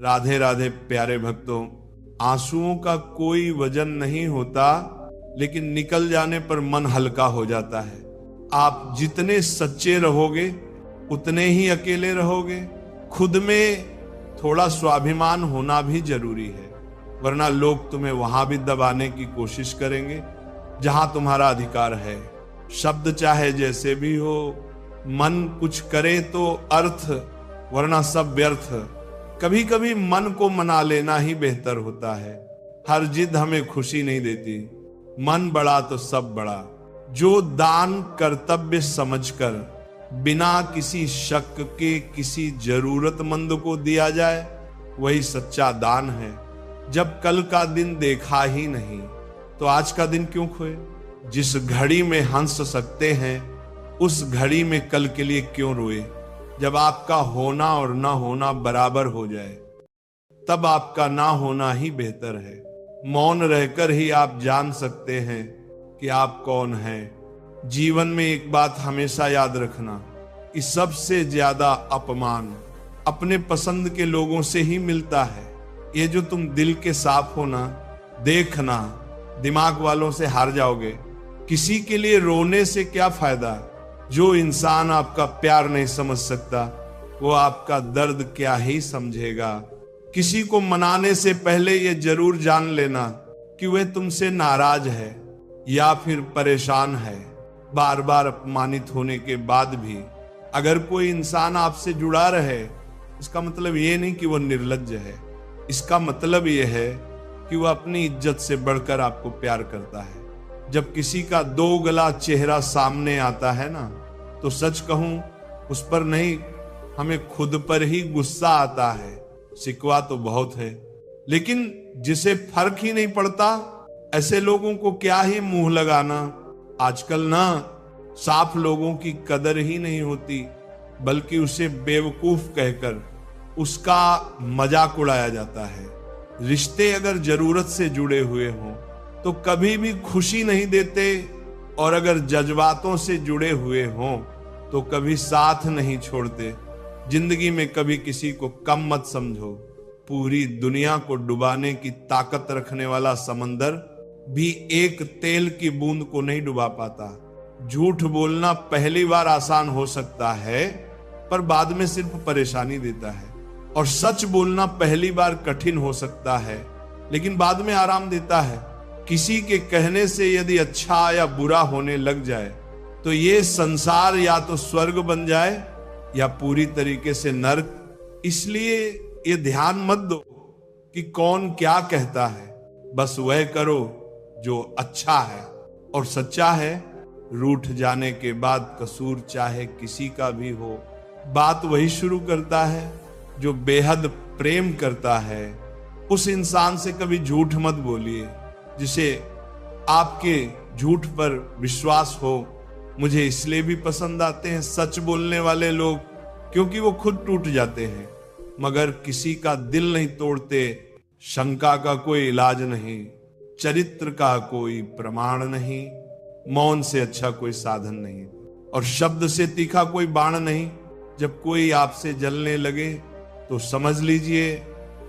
राधे राधे प्यारे भक्तों, आंसुओं का कोई वजन नहीं होता, लेकिन निकल जाने पर मन हल्का हो जाता है। आप जितने सच्चे रहोगे उतने ही अकेले रहोगे। खुद में थोड़ा स्वाभिमान होना भी जरूरी है, वरना लोग तुम्हें वहां भी दबाने की कोशिश करेंगे जहां तुम्हारा अधिकार है। शब्द चाहे जैसे भी हो, मन कुछ करे तो अर्थ, वरना सब व्यर्थ। कभी कभी मन को मना लेना ही बेहतर होता है। हर जिद हमें खुशी नहीं देती। मन बड़ा तो सब बड़ा। जो दान कर्तव्य समझकर बिना किसी शक के किसी जरूरतमंद को दिया जाए, वही सच्चा दान है। जब कल का दिन देखा ही नहीं तो आज का दिन क्यों खोए। जिस घड़ी में हंस सकते हैं उस घड़ी में कल के लिए क्यों रोए। जब आपका होना और ना होना बराबर हो जाए तब आपका ना होना ही बेहतर है। मौन रहकर ही आप जान सकते हैं कि आप कौन हैं। जीवन में एक बात हमेशा याद रखना कि सबसे ज्यादा अपमान अपने पसंद के लोगों से ही मिलता है। ये जो तुम दिल के साफ हो ना, देखना दिमाग वालों से हार जाओगे। किसी के लिए रोने से क्या फायदा। जो इंसान आपका प्यार नहीं समझ सकता वो आपका दर्द क्या ही समझेगा। किसी को मनाने से पहले ये जरूर जान लेना कि वह तुमसे नाराज है या फिर परेशान है। बार बार अपमानित होने के बाद भी अगर कोई इंसान आपसे जुड़ा रहे, इसका मतलब ये नहीं कि वो निर्लज्ज है। इसका मतलब ये है कि वो अपनी इज्जत से बढ़कर आपको प्यार करता है। जब किसी का दो गला चेहरा सामने आता है ना, तो सच कहूं उस पर नहीं, हमें खुद पर ही गुस्सा आता है। शिकवा तो बहुत है, लेकिन जिसे फर्क ही नहीं पड़ता ऐसे लोगों को क्या ही मुंह लगाना। आजकल ना साफ लोगों की कदर ही नहीं होती, बल्कि उसे बेवकूफ कहकर उसका मजाक उड़ाया जाता है। रिश्ते अगर जरूरत से जुड़े हुए हों तो कभी भी खुशी नहीं देते, और अगर जज्बातों से जुड़े हुए हों तो कभी साथ नहीं छोड़ते। जिंदगी में कभी किसी को कम मत समझो। पूरी दुनिया को डुबाने की ताकत रखने वाला समंदर भी एक तेल की बूंद को नहीं डुबा पाता। झूठ बोलना पहली बार आसान हो सकता है, पर बाद में सिर्फ परेशानी देता है। और सच बोलना पहली बार कठिन हो सकता है, लेकिन बाद में आराम देता है। किसी के कहने से यदि अच्छा या बुरा होने लग जाए तो ये संसार या तो स्वर्ग बन जाए या पूरी तरीके से नर्क। इसलिए ये ध्यान मत दो कि कौन क्या कहता है, बस वह करो जो अच्छा है और सच्चा है। रूठ जाने के बाद कसूर चाहे किसी का भी हो, बात वही शुरू करता है जो बेहद प्रेम करता है। उस इंसान से कभी झूठ मत बोलिए जिसे आपके झूठ पर विश्वास हो। मुझे इसलिए भी पसंद आते हैं सच बोलने वाले लोग, क्योंकि वो खुद टूट जाते हैं मगर किसी का दिल नहीं तोड़ते। शंका का कोई इलाज नहीं, चरित्र का कोई प्रमाण नहीं, मौन से अच्छा कोई साधन नहीं, और शब्द से तीखा कोई बाण नहीं। जब कोई आपसे जलने लगे तो समझ लीजिए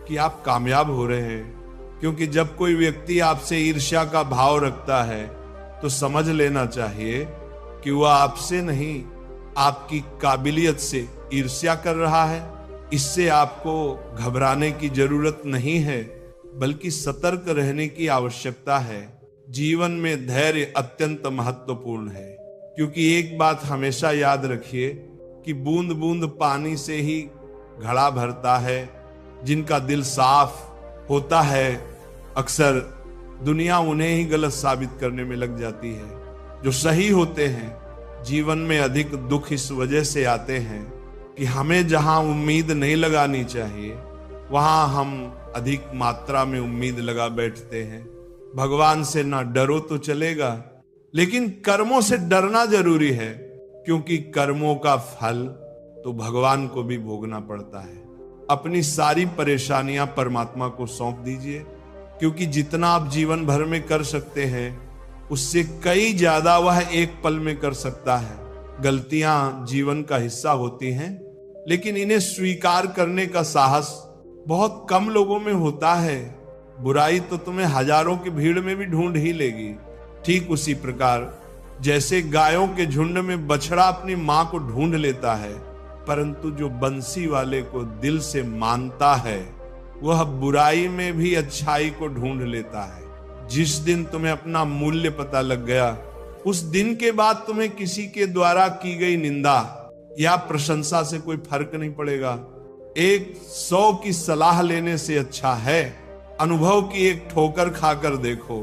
कि आप कामयाब हो रहे हैं, क्योंकि जब कोई व्यक्ति आपसे ईर्ष्या का भाव रखता है तो समझ लेना चाहिए कि वह आपसे नहीं, आपकी काबिलियत से ईर्ष्या कर रहा है। इससे आपको घबराने की जरूरत नहीं है, बल्कि सतर्क रहने की आवश्यकता है। जीवन में धैर्य अत्यंत महत्वपूर्ण है, क्योंकि एक बात हमेशा याद रखिए कि बूंद बूंद पानी से ही घड़ा भरता है। जिनका दिल साफ होता है अक्सर दुनिया उन्हें ही गलत साबित करने में लग जाती है। जो सही होते हैं जीवन में अधिक दुख इस वजह से आते हैं कि हमें जहां उम्मीद नहीं लगानी चाहिए वहां हम अधिक मात्रा में उम्मीद लगा बैठते हैं। भगवान से ना डरो तो चलेगा, लेकिन कर्मों से डरना जरूरी है, क्योंकि कर्मों का फल तो भगवान को भी भोगना पड़ता है। अपनी सारी परेशानियां परमात्मा को सौंप दीजिए, क्योंकि जितना आप जीवन भर में कर सकते हैं उससे कई ज्यादा वह एक पल में कर सकता है। गलतियां जीवन का हिस्सा होती हैं, लेकिन इन्हें स्वीकार करने का साहस बहुत कम लोगों में होता है। बुराई तो तुम्हें हजारों की भीड़ में भी ढूंढ ही लेगी। ठीक उसी प्रकार जैसे गायों के झुंड में बछड़ा अपनी मां को ढूंढ लेता है, परंतु जो बंसी वाले को दिल से मानता है वह बुराई में भी अच्छाई को ढूंढ लेता है। जिस दिन तुम्हें अपना मूल्य पता लग गया, उस दिन के बाद तुम्हें किसी के द्वारा की गई निंदा या प्रशंसा से कोई फर्क नहीं पड़ेगा। 100 की सलाह लेने से अच्छा है अनुभव की एक ठोकर खाकर देखो,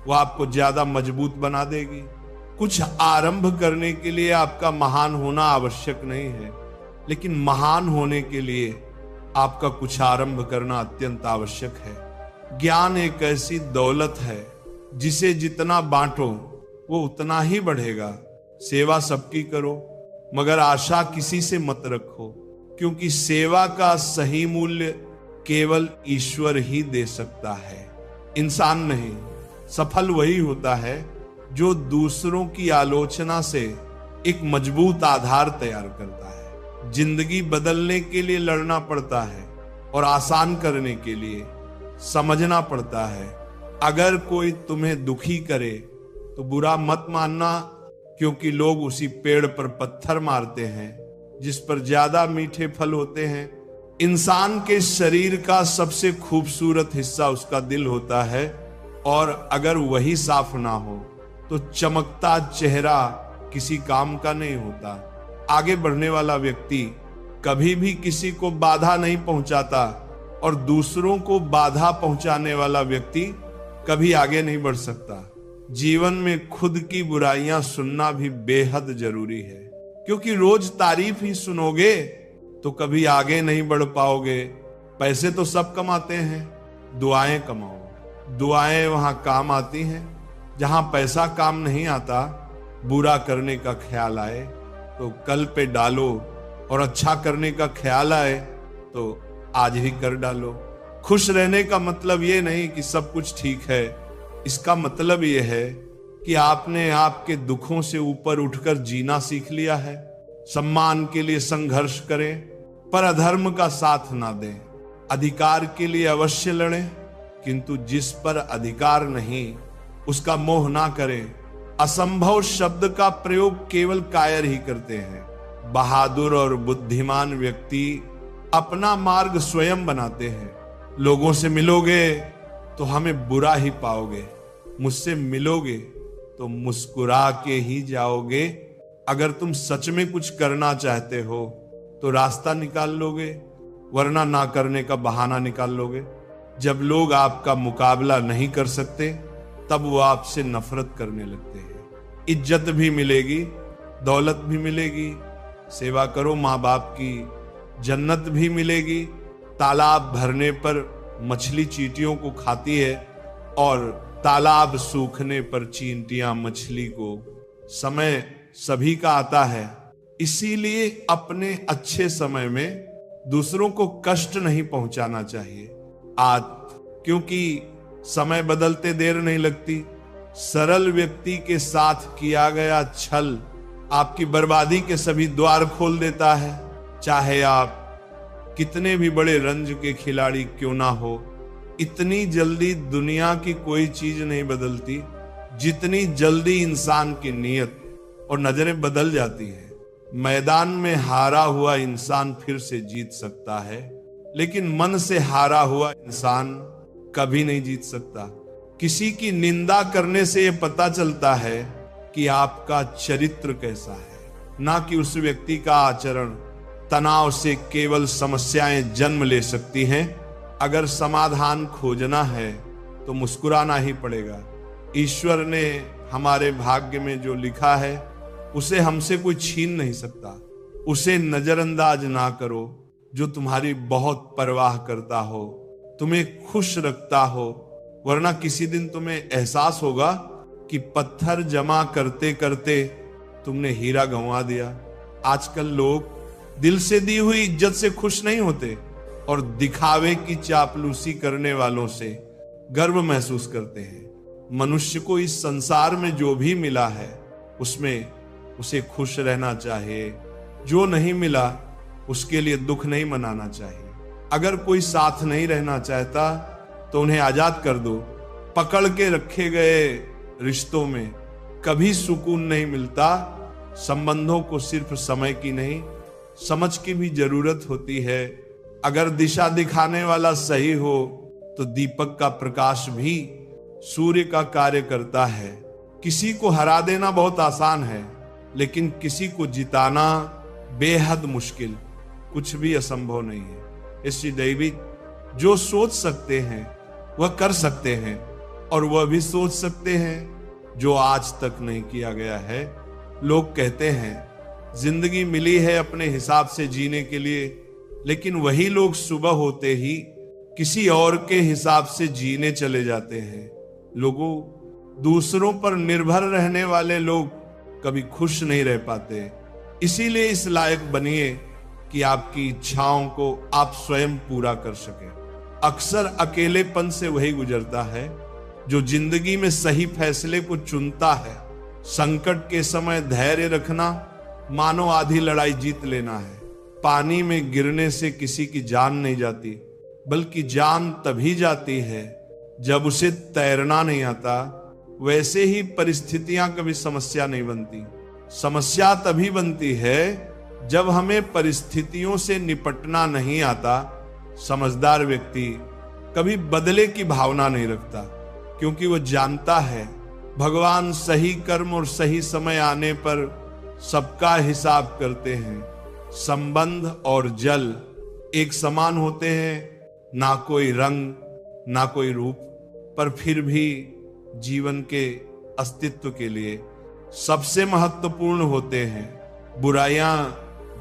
वो आपको ज्यादा मजबूत बना देगी। कुछ आरंभ करने के लिए आपका महान होना आवश्यक नहीं है, लेकिन महान होने के लिए आपका कुछ आरंभ करना अत्यंत आवश्यक है। ज्ञान एक ऐसी दौलत है जिसे जितना बांटो वो उतना ही बढ़ेगा। सेवा सबकी करो, मगर आशा किसी से मत रखो, क्योंकि सेवा का सही मूल्य केवल ईश्वर ही दे सकता है, इंसान नहीं। सफल वही होता है जो दूसरों की आलोचना से एक मजबूत आधार तैयार करता है। जिंदगी बदलने के लिए लड़ना पड़ता है और आसान करने के लिए समझना पड़ता है। अगर कोई तुम्हें दुखी करे तो बुरा मत मानना, क्योंकि लोग उसी पेड़ पर पत्थर मारते हैं जिस पर ज्यादा मीठे फल होते हैं। इंसान के शरीर का सबसे खूबसूरत हिस्सा उसका दिल होता है, और अगर वही साफ ना हो तो चमकता चेहरा किसी काम का नहीं होता। आगे बढ़ने वाला व्यक्ति कभी भी किसी को बाधा नहीं पहुंचाता, और दूसरों को बाधा पहुंचाने वाला व्यक्ति कभी आगे नहीं बढ़ सकता। जीवन में खुद की बुराइयां सुनना भी बेहद जरूरी है, क्योंकि रोज तारीफ ही सुनोगे तो कभी आगे नहीं बढ़ पाओगे। पैसे तो सब कमाते हैं, दुआएं कमाओ। दुआएं वहां काम आती हैं जहां पैसा काम नहीं आता। बुरा करने का ख्याल आए तो कल पे डालो, और अच्छा करने का ख्याल आए तो आज ही कर डालो। खुश रहने का मतलब ये नहीं कि सब कुछ ठीक है, इसका मतलब ये है कि आपने आपके दुखों से ऊपर उठकर जीना सीख लिया है। सम्मान के लिए संघर्ष करें पर अधर्म का साथ ना दें। अधिकार के लिए अवश्य लड़ें, किंतु जिस पर अधिकार नहीं उसका मोह ना करें। असंभव शब्द का प्रयोग केवल कायर ही करते हैं। बहादुर और बुद्धिमान व्यक्ति अपना मार्ग स्वयं बनाते हैं। लोगों से मिलोगे तो हमें बुरा ही पाओगे, मुझसे मिलोगे तो मुस्कुरा के ही जाओगे। अगर तुम सच में कुछ करना चाहते हो तो रास्ता निकाल लोगे, वरना ना करने का बहाना निकाल लोगे। जब लोग आपका मुकाबला नहीं कर सकते तब वो आपसे नफरत करने लगते हैं। इज्जत भी मिलेगी, दौलत भी मिलेगी, सेवा करो माँ बाप की, जन्नत भी मिलेगी। तालाब भरने पर मछली चींटियों को खाती है, और तालाब सूखने पर चींटियां मछली को। समय सभी का आता है, इसीलिए अपने अच्छे समय में दूसरों को कष्ट नहीं पहुंचाना चाहिए। आज क्योंकि समय बदलते देर नहीं लगती। सरल व्यक्ति के साथ किया गया छल आपकी बर्बादी के सभी द्वार खोल देता है। चाहे आप कितने भी बड़े रंज के खिलाड़ी क्यों ना हो, इतनी जल्दी दुनिया की कोई चीज नहीं बदलती जितनी जल्दी इंसान की नीयत और नजरें बदल जाती है। मैदान में हारा हुआ इंसान फिर से जीत सकता है, लेकिन मन से हारा हुआ इंसान कभी नहीं जीत सकता। किसी की निंदा करने से यह पता चलता है कि आपका चरित्र कैसा है, ना कि उस व्यक्ति का आचरण। तनाव से केवल समस्याएं जन्म ले सकती हैं। अगर समाधान खोजना है तो मुस्कुराना ही पड़ेगा। ईश्वर ने हमारे भाग्य में जो लिखा है उसे हमसे कोई छीन नहीं सकता। उसे नजरअंदाज ना करो। जो तुम्हारी बहुत परवाह करता हो, तुम्हें खुश रखता हो, वरना किसी दिन तुम्हें एहसास होगा कि पत्थर जमा करते करते तुमने हीरा गंवा दिया। आजकल लोग दिल से दी हुई इज्जत से खुश नहीं होते और दिखावे की चापलूसी करने वालों से गर्व महसूस करते हैं। मनुष्य को इस संसार में जो भी मिला है उसमें उसे खुश रहना चाहिए। जो नहीं मिला उसके लिए दुख नहीं मनाना चाहिए। अगर कोई साथ नहीं रहना चाहता तो उन्हें आजाद कर दो। पकड़ के रखे गए रिश्तों में कभी सुकून नहीं मिलता। संबंधों को सिर्फ समय की नहीं, समझ की भी जरूरत होती है। अगर दिशा दिखाने वाला सही हो तो दीपक का प्रकाश भी सूर्य का कार्य करता है। किसी को हरा देना बहुत आसान है, लेकिन किसी को जिताना बेहद मुश्किल, कुछ भी असंभव नहीं है। इसलिए दैविक जो सोच सकते हैं वह कर सकते हैं, और वह भी सोच सकते हैं जो आज तक नहीं किया गया है। लोग कहते हैं जिंदगी मिली है अपने हिसाब से जीने के लिए, लेकिन वही लोग सुबह होते ही किसी और के हिसाब से जीने चले जाते हैं। लोगों, दूसरों पर निर्भर रहने वाले लोग कभी खुश नहीं रह पाते। इसीलिए इस लायक बनिए कि आपकी इच्छाओं को आप स्वयं पूरा कर सके। अक्सर अकेलेपन से वही गुजरता है जो जिंदगी में सही फैसले को चुनता है। संकट के समय धैर्य रखना मानो आधी लड़ाई जीत लेना है। पानी में गिरने से किसी की जान नहीं जाती, बल्कि जान तभी जाती है जब उसे तैरना नहीं आता। वैसे ही परिस्थितियां कभी समस्या नहीं बनती। समस्या तभी बनती है जब हमें परिस्थितियों से निपटना नहीं आता। समझदार व्यक्ति कभी बदले की भावना नहीं रखता, क्योंकि वह जानता है भगवान सही कर्म और सही समय आने पर सबका हिसाब करते हैं। संबंध और जल एक समान होते हैं, ना कोई रंग ना कोई रूप, पर फिर भी जीवन के अस्तित्व के लिए सबसे महत्वपूर्ण होते हैं। बुराइयां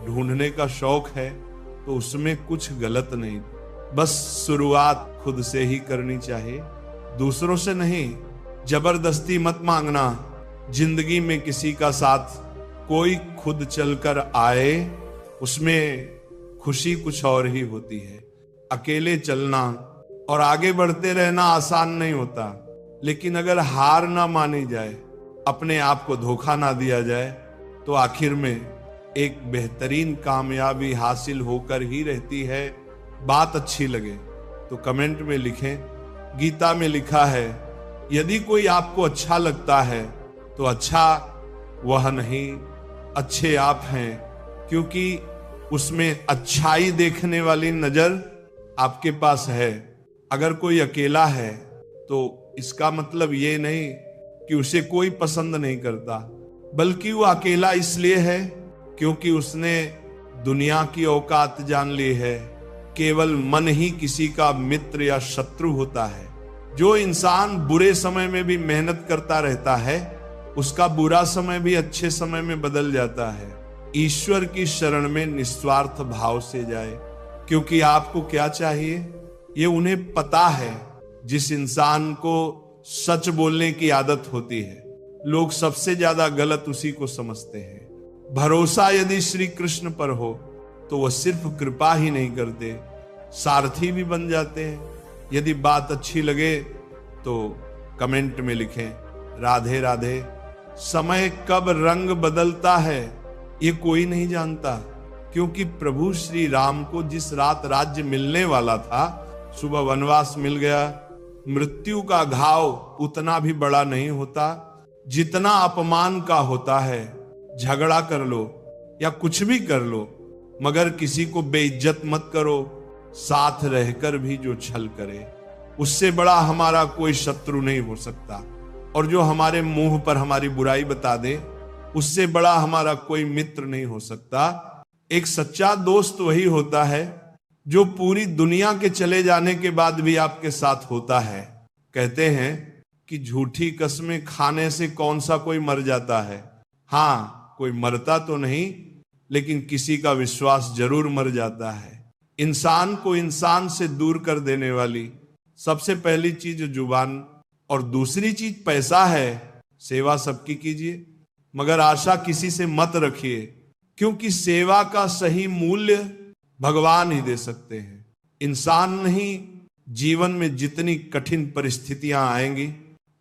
ढूंढने का शौक है तो उसमें कुछ गलत नहीं, बस शुरुआत खुद से ही करनी चाहिए, दूसरों से नहीं। जबरदस्ती मत मांगना। जिंदगी में किसी का साथ कोई खुद चलकर आए, उसमें खुशी कुछ और ही होती है। अकेले चलना और आगे बढ़ते रहना आसान नहीं होता, लेकिन अगर हार ना मानी जाए, अपने आप को धोखा ना दिया जाए, तो आखिर में एक बेहतरीन कामयाबी हासिल होकर ही रहती है। बात अच्छी लगे तो कमेंट में लिखें। गीता में लिखा है, यदि कोई आपको अच्छा लगता है तो अच्छा वह नहीं, अच्छे आप हैं, क्योंकि उसमें अच्छाई देखने वाली नजर आपके पास है। अगर कोई अकेला है तो इसका मतलब ये नहीं कि उसे कोई पसंद नहीं करता, बल्कि वो अकेला इसलिए है क्योंकि उसने दुनिया की औकात जान ली है। केवल मन ही किसी का मित्र या शत्रु होता है। जो इंसान बुरे समय में भी मेहनत करता रहता है, उसका बुरा समय भी अच्छे समय में बदल जाता है। ईश्वर की शरण में निस्वार्थ भाव से जाए, क्योंकि आपको क्या चाहिए ये उन्हें पता है। जिस इंसान को सच बोलने की आदत होती है, लोग सबसे ज्यादा गलत उसी को समझते हैं। भरोसा यदि श्री कृष्ण पर हो तो वह सिर्फ कृपा ही नहीं करते, सारथी भी बन जाते हैं। यदि बात अच्छी लगे तो कमेंट में लिखें, राधे राधे। समय कब रंग बदलता है ये कोई नहीं जानता, क्योंकि प्रभु श्री राम को जिस रात राज्य मिलने वाला था, सुबह वनवास मिल गया। मृत्यु का घाव उतना भी बड़ा नहीं होता जितना अपमान का होता है। झगड़ा कर लो या कुछ भी कर लो, मगर किसी को बेइज्जत मत करो। साथ रहकर भी जो छल करे, उससे बड़ा हमारा कोई शत्रु नहीं हो सकता। और जो हमारे मुंह पर हमारी बुराई बता दे, उससे बड़ा हमारा कोई मित्र नहीं हो सकता। एक सच्चा दोस्त वही होता है जो पूरी दुनिया के चले जाने के बाद भी आपके साथ होता है। कहते हैं कि झूठी कस्में खाने से कौन सा कोई मर जाता है। हाँ, कोई मरता तो नहीं, लेकिन किसी का विश्वास जरूर मर जाता है। इंसान को इंसान से दूर कर देने वाली सबसे पहली चीज जुबान और दूसरी चीज पैसा है। सेवा सबकी कीजिए, मगर आशा किसी से मत रखिए, क्योंकि सेवा का सही मूल्य भगवान ही दे सकते हैं, इंसान नहीं। जीवन में जितनी कठिन परिस्थितियां आएंगी,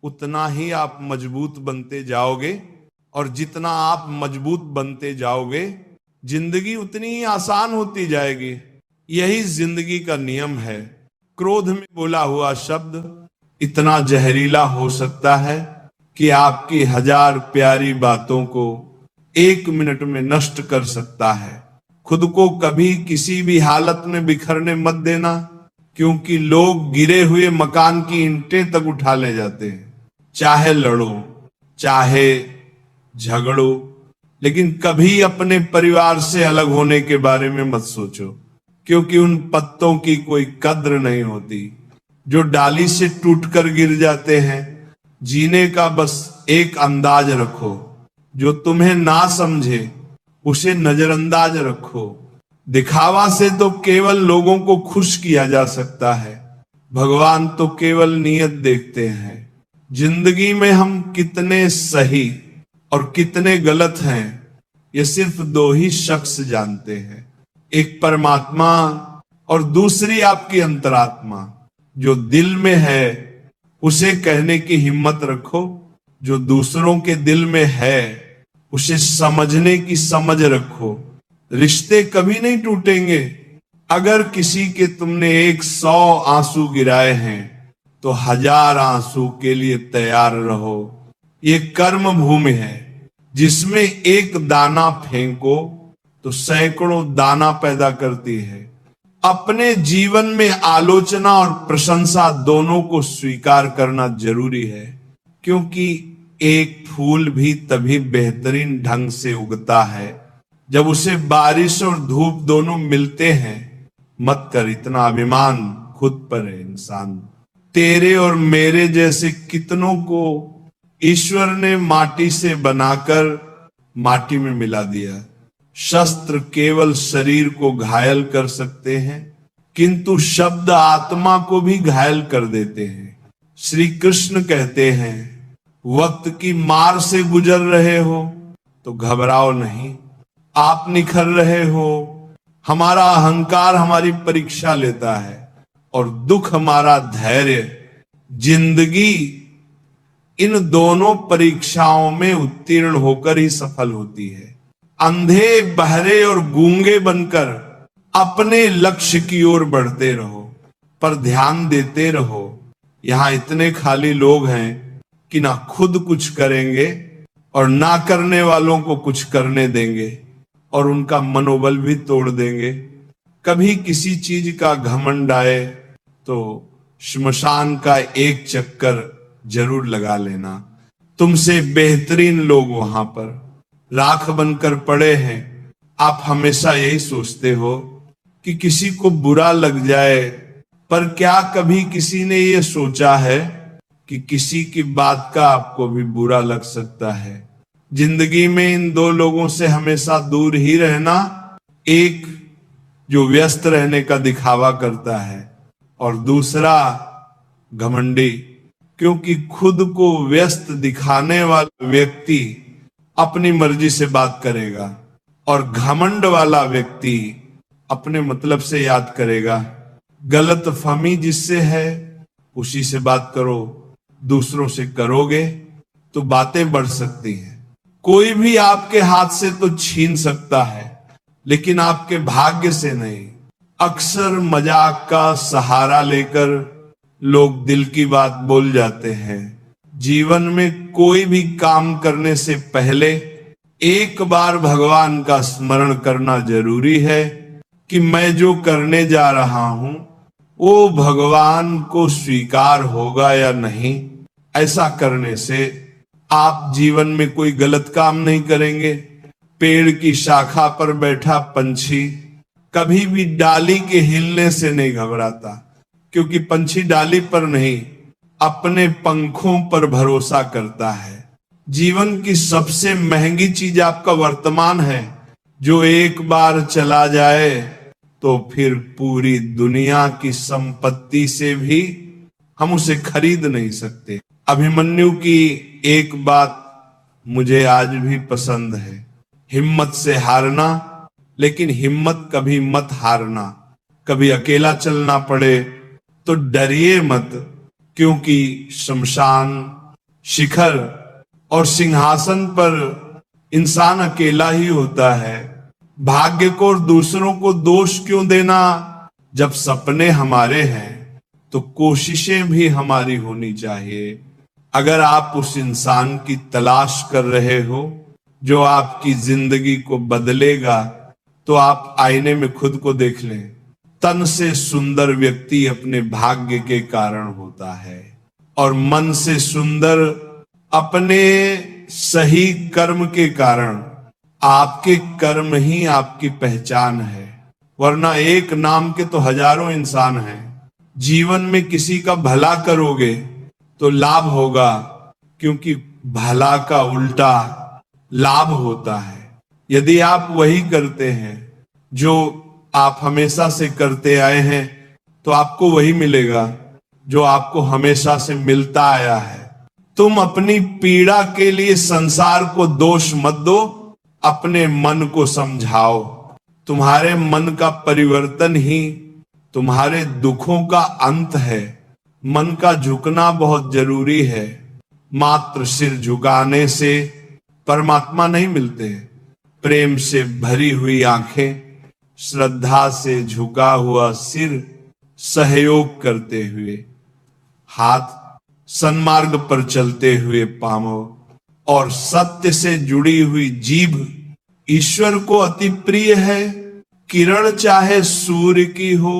उतना ही आप मजबूत बनते जाओगे, और जितना आप मजबूत बनते जाओगे, जिंदगी उतनी ही आसान होती जाएगी। यही जिंदगी का नियम है। क्रोध में बोला हुआ शब्द इतना जहरीला हो सकता है कि आपकी 1000 प्यारी बातों को 1 मिनट में नष्ट कर सकता है। खुद को कभी किसी भी हालत में बिखरने मत देना, क्योंकि लोग गिरे हुए मकान की ईंटें तक उठा ले जाते हैं। चाहे लड़ो, चाहे झगड़ो, लेकिन कभी अपने परिवार से अलग होने के बारे में मत सोचो, क्योंकि उन पत्तों की कोई कद्र नहीं होती जो डाली से टूटकर गिर जाते हैं। जीने का बस एक अंदाज रखो, जो तुम्हें ना समझे उसे नजरअंदाज रखो। दिखावा से तो केवल लोगों को खुश किया जा सकता है, भगवान तो केवल नियत देखते हैं। जिंदगी में हम कितने सही और कितने गलत हैं, ये सिर्फ 2 ही शख्स जानते हैं, एक परमात्मा और दूसरी आपकी अंतरात्मा। जो दिल में है उसे कहने की हिम्मत रखो, जो दूसरों के दिल में है उसे समझने की समझ रखो। रिश्ते कभी नहीं टूटेंगे। अगर किसी के तुमने 100 आंसू गिराए हैं तो 1000 आंसू के लिए तैयार रहो। ये कर्म भूमि है, जिसमें एक दाना फेंको तो सैकड़ों दाना पैदा करती है। अपने जीवन में आलोचना और प्रशंसा दोनों को स्वीकार करना जरूरी है, क्योंकि एक फूल भी तभी बेहतरीन ढंग से उगता है जब उसे बारिश और धूप दोनों मिलते हैं। मत कर इतना अभिमान, खुद पर है इंसान। तेरे और मेरे जैसे कितनों को ईश्वर ने माटी से बनाकर माटी में मिला दिया। शस्त्र केवल शरीर को घायल कर सकते हैं, किंतु शब्द आत्मा को भी घायल कर देते हैं। श्री कृष्ण कहते हैं, वक्त की मार से गुजर रहे हो तो घबराओ नहीं। आप निखर रहे हो, हमारा अहंकार हमारी परीक्षा लेता है और दुख हमारा धैर्य। जिंदगी इन दोनों परीक्षाओं में उत्तीर्ण होकर ही सफल होती है। अंधे, बहरे और गूंगे बनकर अपने लक्ष्य की ओर बढ़ते रहो, पर ध्यान देते रहो। यहां इतने खाली लोग हैं कि ना खुद कुछ करेंगे और ना करने वालों को कुछ करने देंगे, और उनका मनोबल भी तोड़ देंगे। कभी किसी चीज का घमंड आए तो श्मशान का एक चक्कर जरूर लगा लेना। तुमसे बेहतरीन लोग वहां पर राख बनकर पड़े हैं। आप हमेशा यही सोचते हो कि किसी को बुरा लग जाए, पर क्या कभी किसी ने यह सोचा है कि किसी की बात का आपको भी बुरा लग सकता है? जिंदगी में इन 2 लोगों से हमेशा दूर ही रहना, एक जो व्यस्त रहने का दिखावा करता है और दूसरा घमंडी, क्योंकि खुद को व्यस्त दिखाने वाला व्यक्ति अपनी मर्जी से बात करेगा और घमंड वाला व्यक्ति अपने मतलब से याद करेगा। गलत फहमी जिससे है उसी से बात करो, दूसरों से करोगे तो बातें बढ़ सकती हैं। कोई भी आपके हाथ से तो छीन सकता है, लेकिन आपके भाग्य से नहीं। अक्सर मजाक का सहारा लेकर लोग दिल की बात बोल जाते हैं। जीवन में कोई भी काम करने से पहले एक बार भगवान का स्मरण करना जरूरी है कि मैं जो करने जा रहा हूं वो भगवान को स्वीकार होगा या नहीं। ऐसा करने से आप जीवन में कोई गलत काम नहीं करेंगे। पेड़ की शाखा पर बैठा पंछी कभी भी डाली के हिलने से नहीं घबराता, क्योंकि पंछी डाली पर नहीं अपने पंखों पर भरोसा करता है। जीवन की सबसे महंगी चीज आपका वर्तमान है, जो एक बार चला जाए तो फिर पूरी दुनिया की संपत्ति से भी हम उसे खरीद नहीं सकते। अभिमन्यु की एक बात मुझे आज भी पसंद है, हिम्मत से हारना, लेकिन हिम्मत कभी मत हारना। कभी अकेला चलना पड़े तो डरिए मत, क्योंकि शमशान, शिखर और सिंहासन पर इंसान अकेला ही होता है। भाग्य को और दूसरों को दोष क्यों देना जब सपने हमारे हैं तो कोशिशें भी हमारी होनी चाहिए। अगर आप उस इंसान की तलाश कर रहे हो जो आपकी जिंदगी को बदलेगा, तो आप आईने में खुद को देख लें। तन से सुंदर व्यक्ति अपने भाग्य के कारण होता है, और मन से सुंदर अपने सही कर्म के कारण। आपके कर्म ही आपकी पहचान है, वरना एक नाम के तो हजारों इंसान हैं। जीवन में किसी का भला करोगे तो लाभ होगा, क्योंकि भला का उल्टा लाभ होता है। यदि आप वही करते हैं जो आप हमेशा से करते आए हैं, तो आपको वही मिलेगा जो आपको हमेशा से मिलता आया है। तुम अपनी पीड़ा के लिए संसार को दोष मत दो, अपने मन को समझाओ। तुम्हारे मन का परिवर्तन ही तुम्हारे दुखों का अंत है। मन का झुकना बहुत जरूरी है। मात्र सिर झुकाने से परमात्मा नहीं मिलते। प्रेम से भरी हुई आंखें, श्रद्धा से झुका हुआ सिर, सहयोग करते हुए हाथ, सन्मार्ग पर चलते हुए पांव और सत्य से जुड़ी हुई जीभ ईश्वर को अति प्रिय है। किरण चाहे सूर्य की हो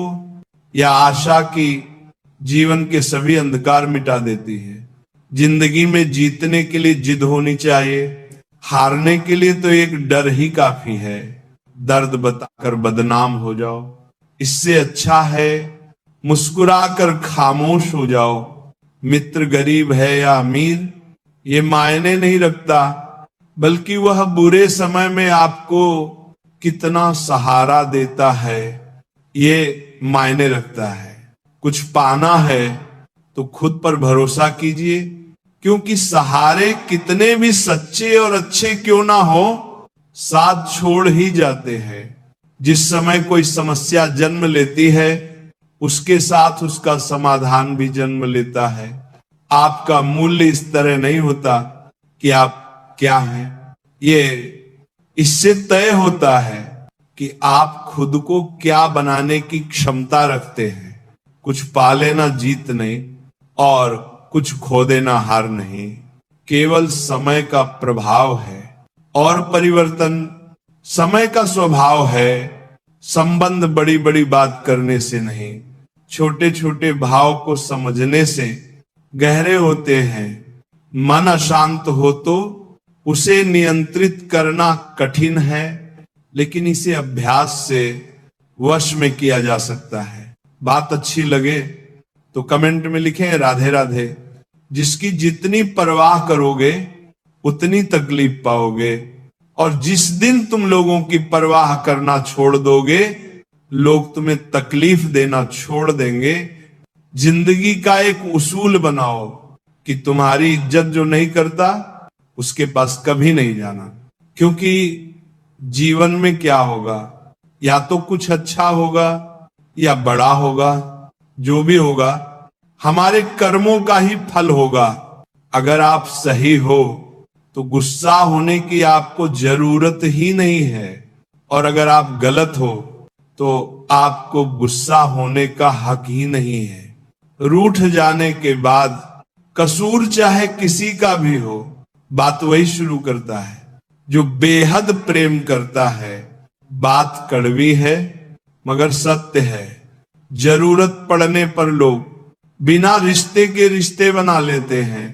या आशा की, जीवन के सभी अंधकार मिटा देती है। जिंदगी में जीतने के लिए जिद होनी चाहिए, हारने के लिए तो एक डर ही काफी है। दर्द बताकर बदनाम हो जाओ, इससे अच्छा है मुस्कुराकर खामोश हो जाओ। मित्र गरीब है या अमीर ये मायने नहीं रखता, बल्कि वह बुरे समय में आपको कितना सहारा देता है ये मायने रखता है। कुछ पाना है तो खुद पर भरोसा कीजिए, क्योंकि सहारे कितने भी सच्चे और अच्छे क्यों ना हो, साथ छोड़ ही जाते हैं। जिस समय कोई समस्या जन्म लेती है, उसके साथ उसका समाधान भी जन्म लेता है। आपका मूल्य इस तरह नहीं होता कि आप क्या हैं, ये इससे तय होता है कि आप खुद को क्या बनाने की क्षमता रखते हैं। कुछ पा लेना जीत नहीं और कुछ खो देना हार नहीं, केवल समय का प्रभाव है और परिवर्तन समय का स्वभाव है। संबंध बड़ी बड़ी बात करने से नहीं, छोटे छोटे भाव को समझने से गहरे होते हैं। मन अशांत हो तो उसे नियंत्रित करना कठिन है, लेकिन इसे अभ्यास से वश में किया जा सकता है। बात अच्छी लगे तो कमेंट में लिखें राधे राधे। जिसकी जितनी परवाह करोगे उतनी तकलीफ पाओगे, और जिस दिन तुम लोगों की परवाह करना छोड़ दोगे, लोग तुम्हें तकलीफ देना छोड़ देंगे। जिंदगी का एक उसूल बनाओ कि तुम्हारी इज्जत जो नहीं करता उसके पास कभी नहीं जाना, क्योंकि जीवन में क्या होगा, या तो कुछ अच्छा होगा या बड़ा होगा। जो भी होगा हमारे कर्मों का ही फल होगा। अगर आप सही हो तो गुस्सा होने की आपको जरूरत ही नहीं है, और अगर आप गलत हो तो आपको गुस्सा होने का हक ही नहीं है। रूठ जाने के बाद कसूर चाहे किसी का भी हो, बात वही शुरू करता है जो बेहद प्रेम करता है। बात कड़वी है मगर सत्य है। जरूरत पड़ने पर लोग बिना रिश्ते के रिश्ते बना लेते हैं,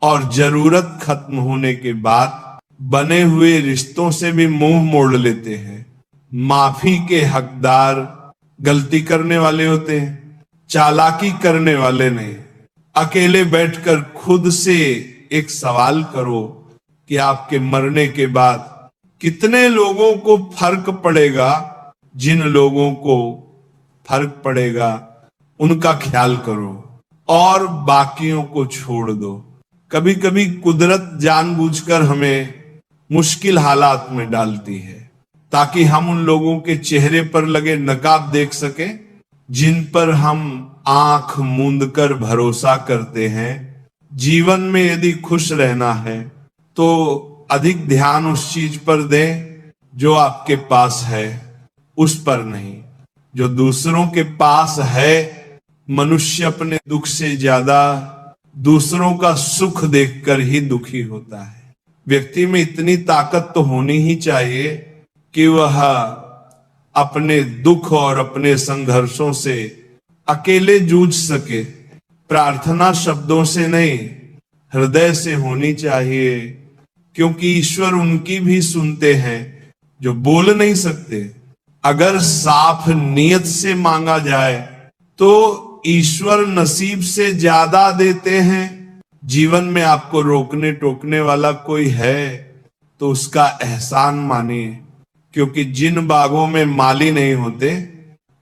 और जरूरत खत्म होने के बाद बने हुए रिश्तों से भी मुंह मोड़ लेते हैं। माफी के हकदार गलती करने वाले होते हैं, चालाकी करने वाले नहीं। अकेले बैठकर खुद से एक सवाल करो कि आपके मरने के बाद कितने लोगों को फर्क पड़ेगा। जिन लोगों को फर्क पड़ेगा उनका ख्याल करो और बाकियों को छोड़ दो। कभी कभी कुदरत जानबूझकर हमें मुश्किल हालात में डालती है, ताकि हम उन लोगों के चेहरे पर लगे नकाब देख सके जिन पर हम आंख मूंद कर भरोसा करते हैं। जीवन में यदि खुश रहना है तो अधिक ध्यान उस चीज पर दें जो आपके पास है, उस पर नहीं। जो दूसरों के पास है, मनुष्य अपने दुख से ज्यादा दूसरों का सुख देखकर ही दुखी होता है। व्यक्ति में इतनी ताकत तो होनी ही चाहिए कि वह अपने दुख और अपने संघर्षों से अकेले जूझ सके। प्रार्थना शब्दों से नहीं, हृदय से होनी चाहिए, क्योंकि ईश्वर उनकी भी सुनते हैं जो बोल नहीं सकते। अगर साफ नियत से मांगा जाए तो ईश्वर नसीब से ज्यादा देते हैं। जीवन में आपको रोकने टोकने वाला कोई है तो उसका एहसान मानिए, क्योंकि जिन बागों में माली नहीं होते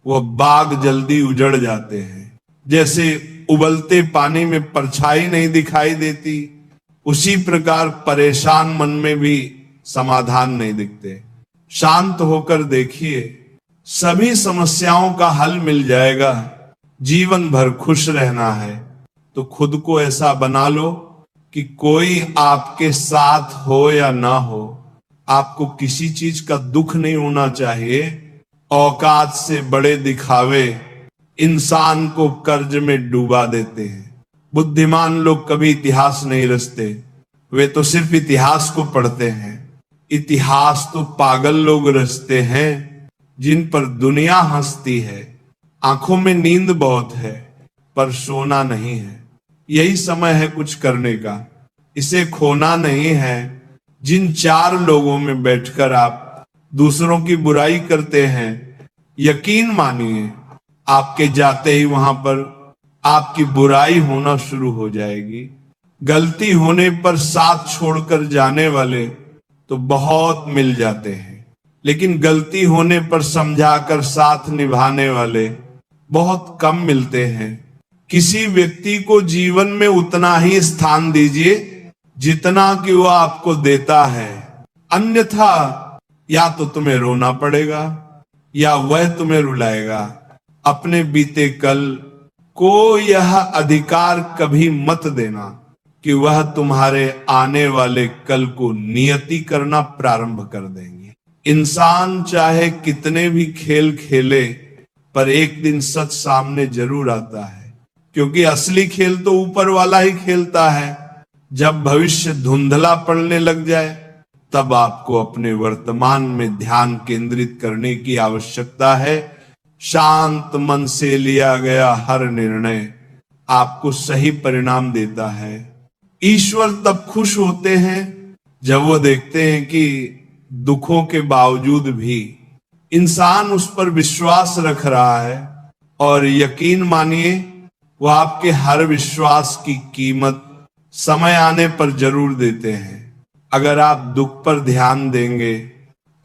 वो बाग जल्दी उजड़ जाते हैं। जैसे उबलते पानी में परछाई नहीं दिखाई देती, उसी प्रकार परेशान मन में भी समाधान नहीं दिखते। शांत होकर देखिए, सभी समस्याओं का हल मिल जाएगा। जीवन भर खुश रहना है तो खुद को ऐसा बना लो कि कोई आपके साथ हो या ना हो, आपको किसी चीज का दुख नहीं होना चाहिए। औकात से बड़े दिखावे इंसान को कर्ज में डूबा देते हैं। बुद्धिमान लोग कभी इतिहास नहीं रचते, वे तो सिर्फ इतिहास को पढ़ते हैं। इतिहास तो पागल लोग रचते हैं जिन पर दुनिया हंसती है। आंखों में नींद बहुत है पर सोना नहीं है। यही समय है कुछ करने का, इसे खोना नहीं है। जिन चार लोगों में बैठकर आप दूसरों की बुराई करते हैं, यकीन मानिए आपके जाते ही वहां पर आपकी बुराई होना शुरू हो जाएगी। गलती होने पर साथ छोड़कर जाने वाले तो बहुत मिल जाते हैं, लेकिन गलती होने पर समझाकर साथ निभाने वाले बहुत कम मिलते हैं। किसी व्यक्ति को जीवन में उतना ही स्थान दीजिए जितना कि वो आपको देता है, अन्यथा या तो तुम्हें रोना पड़ेगा या वह तुम्हें रुलाएगा। अपने बीते कल को यह अधिकार कभी मत देना कि वह तुम्हारे आने वाले कल को नियति करना प्रारंभ कर देंगे। इंसान चाहे कितने भी खेल खेले पर एक दिन सच सामने जरूर आता है, क्योंकि असली खेल तो ऊपर वाला ही खेलता है। जब भविष्य धुंधला पड़ने लग जाए तब आपको अपने वर्तमान में ध्यान केंद्रित करने की आवश्यकता है। शांत मन से लिया गया हर निर्णय आपको सही परिणाम देता है। ईश्वर तब खुश होते हैं जब वो देखते हैं कि दुखों के बावजूद भी इंसान उस पर विश्वास रख रहा है, और यकीन मानिए वो आपके हर विश्वास की कीमत समय आने पर जरूर देते हैं। अगर आप दुख पर ध्यान देंगे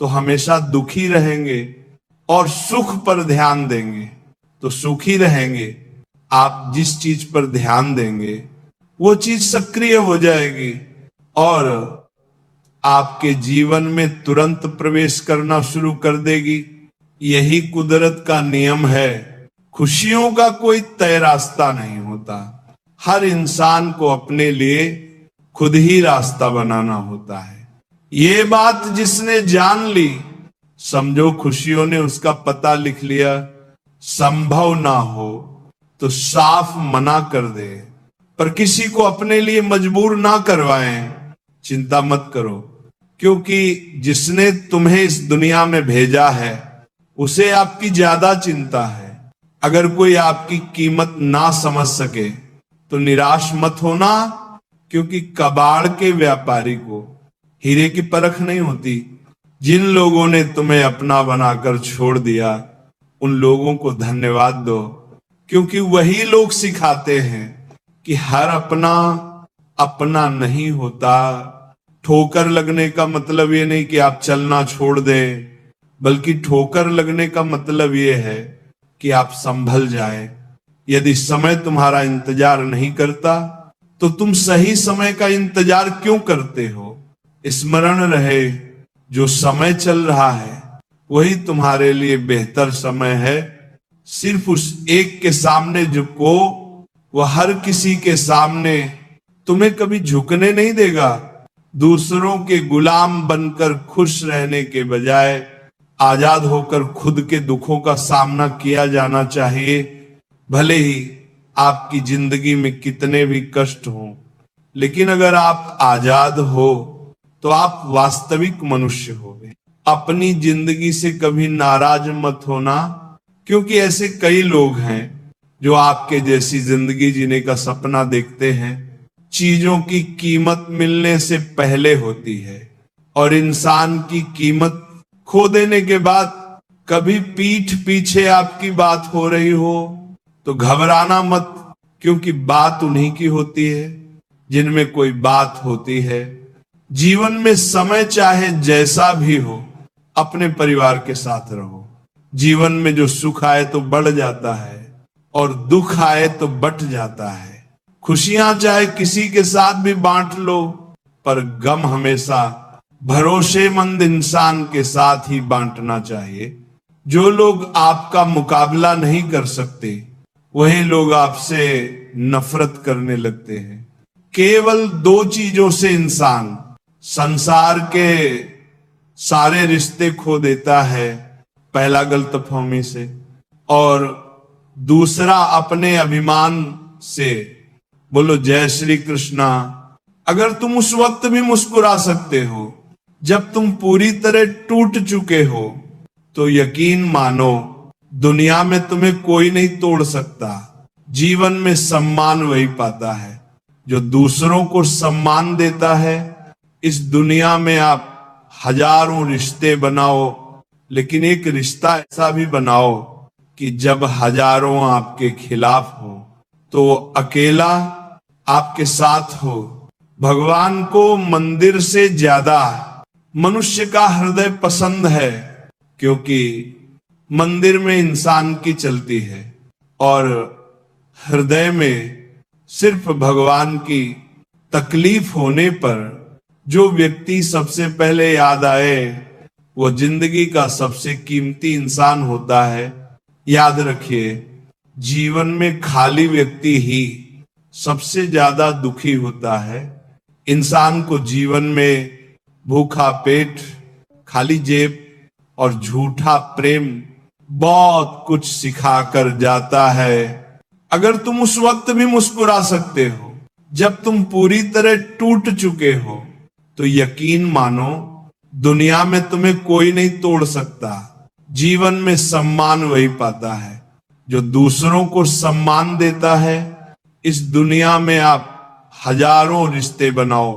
तो हमेशा दुखी रहेंगे, और सुख पर ध्यान देंगे तो सुखी रहेंगे। आप जिस चीज पर ध्यान देंगे वो चीज सक्रिय हो जाएगी और आपके जीवन में तुरंत प्रवेश करना शुरू कर देगी। यही कुदरत का नियम है। खुशियों का कोई तय रास्ता नहीं होता, हर इंसान को अपने लिए खुद ही रास्ता बनाना होता है। ये बात जिसने जान ली, समझो खुशियों ने उसका पता लिख लिया। संभव ना हो तो साफ मना कर दे, पर किसी को अपने लिए मजबूर ना करवाएं। चिंता मत करो, क्योंकि जिसने तुम्हें इस दुनिया में भेजा है उसे आपकी ज्यादा चिंता है। अगर कोई आपकी कीमत ना समझ सके तो निराश मत होना, क्योंकि कबाड़ के व्यापारी को हीरे की परख नहीं होती। जिन लोगों ने तुम्हें अपना बनाकर छोड़ दिया उन लोगों को धन्यवाद दो, क्योंकि वही लोग सिखाते हैं कि हर अपना अपना नहीं होता। ठोकर लगने का मतलब ये नहीं कि आप चलना छोड़ दें, बल्कि ठोकर लगने का मतलब ये है कि आप संभल जाएं। यदि समय तुम्हारा इंतजार नहीं करता तो तुम सही समय का इंतजार क्यों करते हो? स्मरण रहे, जो समय चल रहा है वही तुम्हारे लिए बेहतर समय है। सिर्फ उस एक के सामने झुको, वह हर किसी के सामने तुम्हें कभी झुकने नहीं देगा। दूसरों के गुलाम बनकर खुश रहने के बजाय आजाद होकर खुद के दुखों का सामना किया जाना चाहिए। भले ही आपकी जिंदगी में कितने भी कष्ट हों, लेकिन अगर आप आजाद हो तो आप वास्तविक मनुष्य होगे। अपनी जिंदगी से कभी नाराज मत होना, क्योंकि ऐसे कई लोग हैं जो आपके जैसी जिंदगी जीने का सपना देखते हैं। चीजों की कीमत मिलने से पहले होती है, और इंसान की कीमत खो देने के बाद कभी पीठ पीछे आपकी बात हो रही हो तो घबराना मत, क्योंकि बात उन्हीं की होती है जिनमें कोई बात होती है। जीवन में समय चाहे जैसा भी हो, अपने परिवार के साथ रहो। जीवन में जो सुख आए तो बढ़ जाता है, और दुख आए तो बट जाता है। खुशियां चाहे किसी के साथ भी बांट लो, पर गम हमेशा भरोसेमंद इंसान के साथ ही बांटना चाहिए। जो लोग आपका मुकाबला नहीं कर सकते, वही लोग आपसे नफरत करने लगते हैं। केवल दो चीजों से इंसान संसार के सारे रिश्ते खो देता है। पहला गलतफहमी से, और दूसरा अपने अभिमान से। बोलो जय श्री कृष्णा। अगर तुम उस वक्त भी मुस्कुरा सकते हो जब तुम पूरी तरह टूट चुके हो, तो यकीन मानो दुनिया में तुम्हें कोई नहीं तोड़ सकता। जीवन में सम्मान वही पाता है जो दूसरों को सम्मान देता है। इस दुनिया में आप हजारों रिश्ते बनाओ, लेकिन एक रिश्ता ऐसा भी बनाओ कि जब हजारों आपके खिलाफ हो तो अकेला आपके साथ हो। भगवान को मंदिर से ज्यादा मनुष्य का हृदय पसंद है, क्योंकि मंदिर में इंसान की चलती है और हृदय में सिर्फ भगवान की तकलीफ होने पर जो व्यक्ति सबसे पहले याद आए वो जिंदगी का सबसे कीमती इंसान होता है। याद रखिए, जीवन में खाली व्यक्ति ही सबसे ज्यादा दुखी होता है। इंसान को जीवन में भूखा पेट, खाली जेब और झूठा प्रेम बहुत कुछ सिखा कर जाता है। अगर तुम उस वक्त भी मुस्कुरा सकते हो जब तुम पूरी तरह टूट चुके हो, तो यकीन मानो दुनिया में तुम्हें कोई नहीं तोड़ सकता। जीवन में सम्मान वही पाता है जो दूसरों को सम्मान देता है। इस दुनिया में आप हजारों रिश्ते बनाओ,